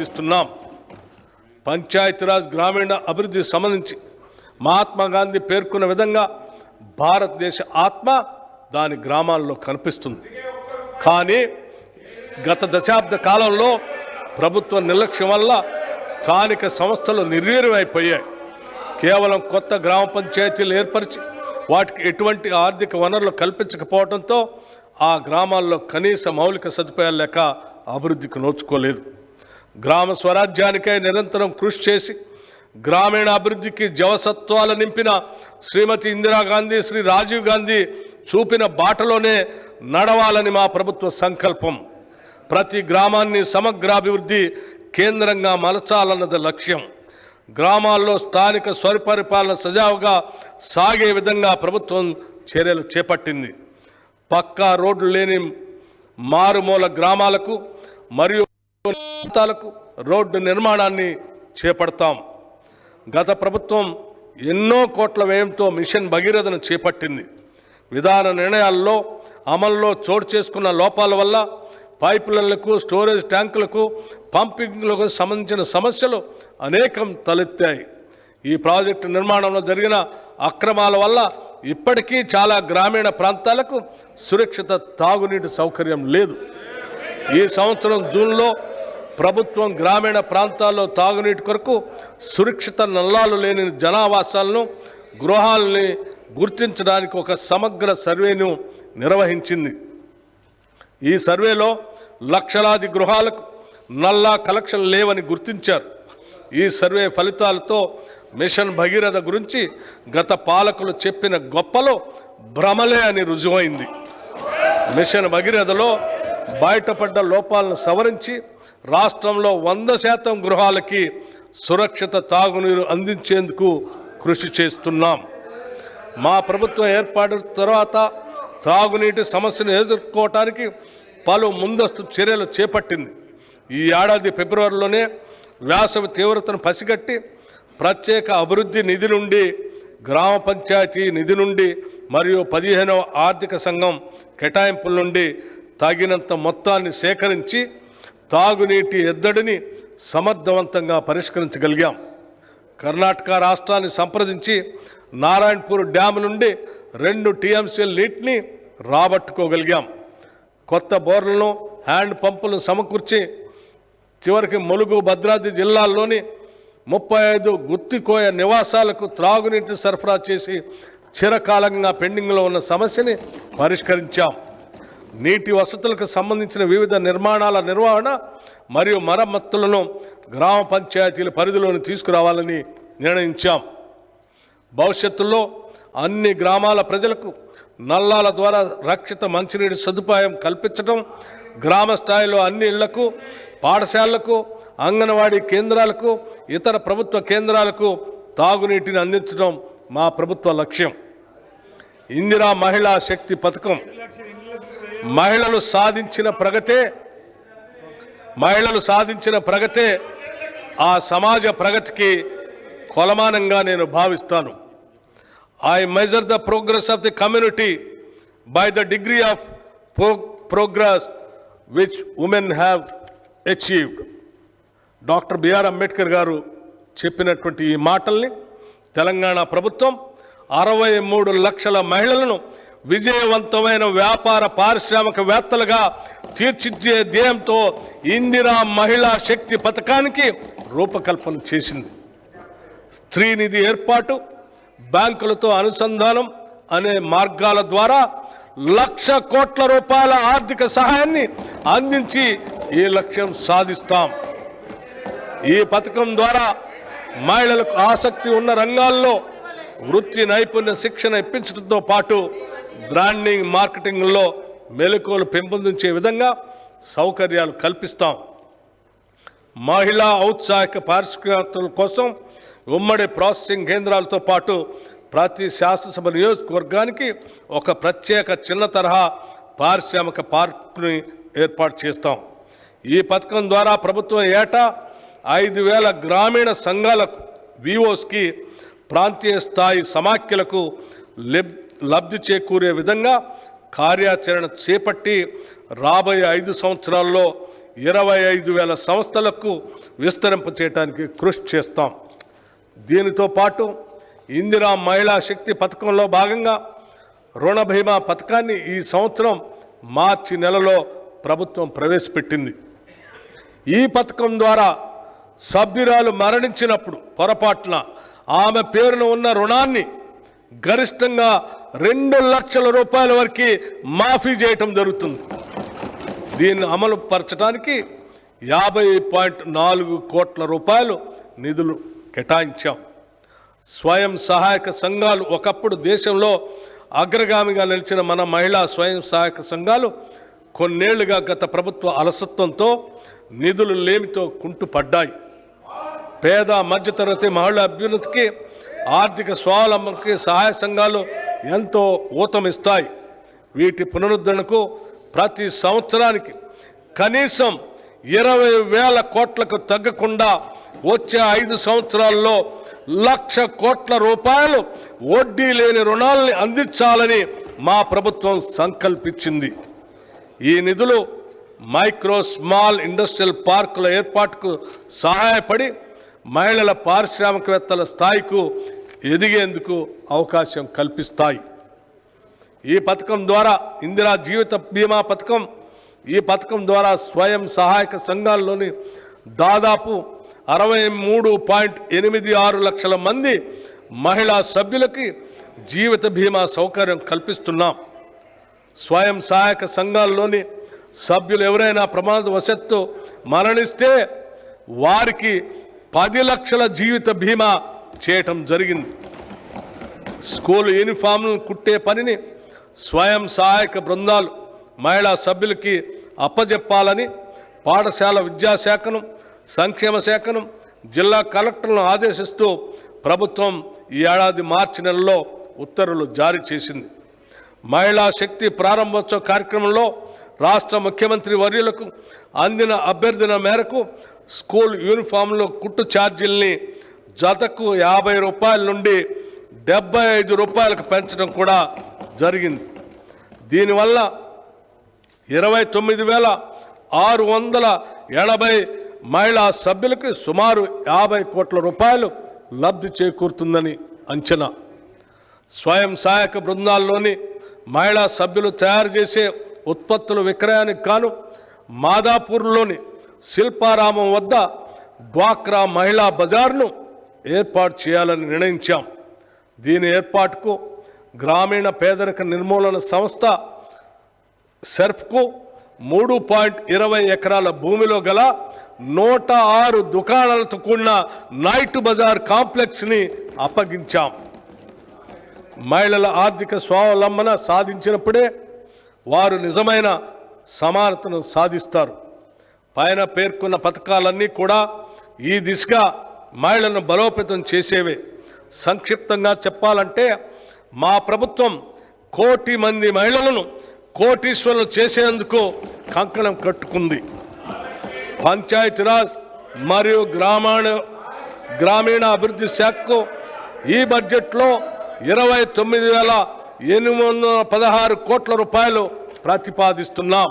అందిస్తున్నాం. పంచాయతీరాజ్ గ్రామీణ అభివృద్ధికి సంబంధించి మహాత్మా గాంధీ పేర్కొన్న విధంగా భారతదేశ ఆత్మ దాని గ్రామాల్లో కనిపిస్తుంది. కానీ గత దశాబ్ద కాలంలో ప్రభుత్వ నిర్లక్ష్యం వల్ల స్థానిక సంస్థలు నిర్వీర్యమైపోయాయి. కేవలం కొత్త గ్రామ పంచాయతీలు ఏర్పరిచి వాటికి ఎటువంటి ఆర్థిక వనరులు కల్పించకపోవడంతో ఆ గ్రామాల్లో కనీస మౌలిక సదుపాయాలు లేక అభివృద్ధికి నోచుకోలేదు. గ్రామ స్వరాజ్యానికై నిరంతరం కృషి చేసి గ్రామీణ అభివృద్ధికి జవసత్వాలు నింపిన శ్రీమతి ఇందిరాగాంధీ, శ్రీ రాజీవ్ గాంధీ చూపిన బాటలోనే నడవాలని మా ప్రభుత్వ సంకల్పం. ప్రతి గ్రామాన్ని సమగ్రాభివృద్ధి కేంద్రంగా మలచాలన్నది లక్ష్యం. గ్రామాల్లో స్థానిక స్వపరిపాలన సజావుగా సాగే విధంగా ప్రభుత్వం చర్యలు చేపట్టింది. పక్కా రోడ్లు లేని మారుమూల గ్రామాలకు మరియు ప్రాంతాలకు రోడ్డు నిర్మాణాన్ని చేపడతాం. గత ప్రభుత్వం ఎన్నో కోట్ల వ్యయంతో మిషన్ భగీరథను చేపట్టింది. విధాన నిర్ణయాల్లో అమల్లో చోటు చేసుకున్న లోపాల వల్ల పైపులైన్లకు, స్టోరేజ్ ట్యాంకులకు, పంపింగ్లకు సంబంధించిన సమస్యలు అనేకం తలెత్తాయి. ఈ ప్రాజెక్టు నిర్మాణంలో జరిగిన అక్రమాల వల్ల ఇప్పటికీ చాలా గ్రామీణ ప్రాంతాలకు సురక్షిత తాగునీటి సౌకర్యం లేదు. ఈ సంవత్సరం జూన్లో ప్రభుత్వం గ్రామీణ ప్రాంతాల్లో తాగునీటి కొరకు సురక్షిత నల్లాలు లేని జనావాసాలను, గృహాలని గుర్తించడానికి ఒక సమగ్ర సర్వేను నిర్వహించింది. ఈ సర్వేలో లక్షలాది గృహాలకు నల్లా కలెక్షన్ లేవని గుర్తించారు. ఈ సర్వే ఫలితాలతో మిషన్ భగీరథ గురించి గత పాలకులు చెప్పిన గొప్పలో భ్రమలే అని రుజువైంది. మిషన్ భగీరథలో బయటపడ్డ లోపాలను సవరించి రాష్ట్రంలో 100% గృహాలకి సురక్షిత తాగునీరు అందించేందుకు కృషి చేస్తున్నాం. మా ప్రభుత్వం ఏర్పాటు తర్వాత తాగునీటి సమస్యను ఎదుర్కోవటానికి పలు ముందస్తు చర్యలు చేపట్టింది. ఈ ఏడాది ఫిబ్రవరిలోనే వేసవి తీవ్రతను పసిగట్టి ప్రత్యేక అభివృద్ధి నిధి నుండి, గ్రామ పంచాయతీ నిధి నుండి మరియు 15వ ఆర్థిక సంఘం కేటాయింపుల నుండి తగినంత మొత్తాన్ని సేకరించి తాగునీటి ఎద్దడిని సమర్థవంతంగా పరిష్కరించగలిగాం. కర్ణాటక రాష్ట్రాన్ని సంప్రదించి నారాయణపూర్ డ్యామ్ నుండి 2 TMCల నీటిని రాబట్టుకోగలిగాం. కొత్త బోర్లను, హ్యాండ్ పంపులను సమకూర్చి చివరికి ములుగు, భద్రాద్రి జిల్లాల్లోని 35 గుత్తికోయ నివాసాలకు త్రాగునీటిని సరఫరా చేసి చిరకాలంగా పెండింగ్లో ఉన్న సమస్యని పరిష్కరించాం. నీటి వసతులకు సంబంధించిన వివిధ నిర్మాణాల నిర్వహణ మరియు మరమ్మతులను గ్రామ పంచాయతీల పరిధిలోని తీసుకురావాలని నిర్ణయించాం. భవిష్యత్తులో అన్ని గ్రామాల ప్రజలకు నల్లాల ద్వారా రక్షిత మంచినీటి సదుపాయం కల్పించడం, గ్రామ స్థాయిలో అన్ని ఇళ్లకు, పాఠశాలలకు, అంగన్వాడీ కేంద్రాలకు, ఇతర ప్రభుత్వ కేంద్రాలకు తాగునీటిని అందించడం మా ప్రభుత్వ లక్ష్యం. ఇందిరా మహిళా శక్తి పథకం మహిళలు సాధించిన ప్రగతే ఆ సమాజ ప్రగతికి కొలమానంగా నేను భావిస్తాను. I measure the progress of the community by the degree of progress which women have achieved. Doctor BR Ambedkar garu చెప్పినటువంటి ఈ మాటల్ని తెలంగాణ ప్రభుత్వం 63 లక్షల మహిళలను విజయవంతమైన వ్యాపార పారిశ్రామికవేత్తలుగా తీర్చిదిద్దే ధ్యేయంతో ఇందిరా మహిళా శక్తి పథకానికి రూపకల్పన చేసింది. స్త్రీనిధి ఏర్పాటు, బ్యాంకులతో అనుసంధానం అనే మార్గాల ద్వారా 1,00,000 కోట్ల రూపాయల ఆర్థిక సహాయాన్ని అందించి ఈ లక్ష్యం సాధిస్తాం. ఈ పథకం ద్వారా మహిళలకు ఆసక్తి ఉన్న రంగాల్లో వృత్తి నైపుణ్య శిక్షణ ఇప్పించడంతో పాటు బ్రాండింగ్, మార్కెటింగ్లో మెలకువలు పెంపొందించే విధంగా సౌకర్యాలు కల్పిస్తాం. మహిళా ఔత్సాహిక పారిశ్రామికవేత్తల కోసం ఉమ్మడి ప్రాసెసింగ్ కేంద్రాలతో పాటు ప్రతి శాసనసభ నియోజకవర్గానికి ఒక ప్రత్యేక చిన్న తరహా పారిశ్రామిక పార్కుని ఏర్పాటు చేస్తాం. ఈ పథకం ద్వారా ప్రభుత్వం ఏటా 5,000 గ్రామీణ సంఘాలకు, విఓస్కి, ప్రాంతీయ స్థాయి సమాఖ్యలకు లబ్ధి చేకూరే విధంగా కార్యాచరణ చేపట్టి రాబోయే 5 సంవత్సరాల్లో 25,000 సంస్థలకు విస్తరింపచేయడానికి కృషి చేస్తాం. దీనితో పాటు ఇందిరా మహిళా శక్తి పథకంలో భాగంగా రుణ బీమా పథకాన్ని ఈ సంవత్సరం మార్చి నెలలో ప్రభుత్వం ప్రవేశపెట్టింది. ఈ పథకం ద్వారా సభ్యురాలు మరణించినప్పుడు పొరపాటున ఆమె పేరున ఉన్న రుణాన్ని గరిష్టంగా 2 లక్షల రూపాయల వరకు మాఫీ చేయటం జరుగుతుంది. దీన్ని అమలు పరచడానికి 50.4 కోట్ల రూపాయలు నిధులు కేటాయించాం. స్వయం సహాయక సంఘాలు ఒకప్పుడు దేశంలో అగ్రగామిగా నిలిచిన మన మహిళా స్వయం సహాయక సంఘాలు కొన్నేళ్లుగా గత ప్రభుత్వ అలసత్వంతో నిధులు లేమితో కుంటుపడ్డాయి. పేద మధ్యతరగతి మహిళల అభ్యున్నతికి ఆర్థిక స్వావలంబనకి సహాయ సంఘాలు ఎంతో ఊతమిస్తాయి. వీటి పునరుద్ధరణకు ప్రతి సంవత్సరానికి కనీసం 20,000 కోట్లకు తగ్గకుండా వచ్చే 5 సంవత్సరాల్లో 1,00,000 కోట్ల రూపాయలు వడ్డీ లేని రుణాలని అందించాలని మా ప్రభుత్వం సంకల్పించింది. ఈ నిధులు మైక్రో స్మాల్ ఇండస్ట్రియల్ పార్కుల ఏర్పాటుకు సహాయపడి మహిళల పారిశ్రామికవేత్తల స్థాయికు ఎదిగేందుకు అవకాశం కల్పిస్తాయి. ఈ పథకం ద్వారా ఇందిరా జీవిత బీమా పథకం, ఈ పథకం ద్వారా స్వయం సహాయక సంఘాల్లోని దాదాపు 63.86 లక్షల మంది మహిళా సభ్యులకి జీవిత బీమా సౌకర్యం కల్పిస్తున్నాం. స్వయం సహాయక సంఘాల్లోని సభ్యులు ఎవరైనా ప్రమాదవశత్తు మరణిస్తే వారికి 10 లక్షల జీవిత బీమా చేయటం జరిగింది. స్కూల్ యూనిఫామ్లను కుట్టే పనిని స్వయం సహాయక బృందాలు మహిళా సభ్యులకి అప్పజెప్పాలని పాఠశాల విద్యాశాఖను, సంక్షేమ శాఖను, జిల్లా కలెక్టర్లను ఆదేశిస్తూ ప్రభుత్వం ఈ ఏడాది మార్చి నెలలో ఉత్తర్వులు జారీ చేసింది. మహిళా శక్తి ప్రారంభోత్సవ కార్యక్రమంలో రాష్ట్ర ముఖ్యమంత్రి వర్యులకు అందిన అభ్యర్థన మేరకు స్కూల్ యూనిఫామ్లో కుట్టు ఛార్జీల్ని జతకు 50 రూపాయల నుండి 75 రూపాయలకు పెంచడం కూడా జరిగింది. దీనివల్ల 29,680 మహిళా సభ్యులకు సుమారు 50 కోట్ల రూపాయలు లబ్ధి చేకూరుతుందని అంచనా. స్వయం సహాయక బృందాల్లోని మహిళా సభ్యులు తయారు చేసే ఉత్పత్తుల విక్రయానికి గాను మాదాపూర్లోని శిల్పారామం వద్ద డ్వాక్రా మహిళా బజార్ను ఏర్పాటు చేయాలని నిర్ణయించాం. దీని ఏర్పాటుకు గ్రామీణ పేదరిక నిర్మూలన సంస్థ సెర్ఫ్కు 3.20 ఎకరాల భూమిలో గల 106 దుకాణాలతో కూడిన నైట్ బజార్ కాంప్లెక్స్ని అప్పగించాం. మహిళల ఆర్థిక స్వావలంబన సాధించినప్పుడే వారు నిజమైన సమానతను సాధిస్తారు. పైన పేర్కొన్న పథకాలన్నీ కూడా ఈ దిశగా మహిళలను బలోపేతం చేసేవే. సంక్షిప్తంగా చెప్పాలంటే మా ప్రభుత్వం 1 కోటి మంది మహిళలను కోటీశ్వరులు చేసేందుకు కంకణం కట్టుకుంది. పంచాయతీరాజ్ మరియు గ్రామీణ అభివృద్ధి శాఖకు ఈ బడ్జెట్లో 29,816 కోట్ల రూపాయలు ప్రతిపాదిస్తున్నాం.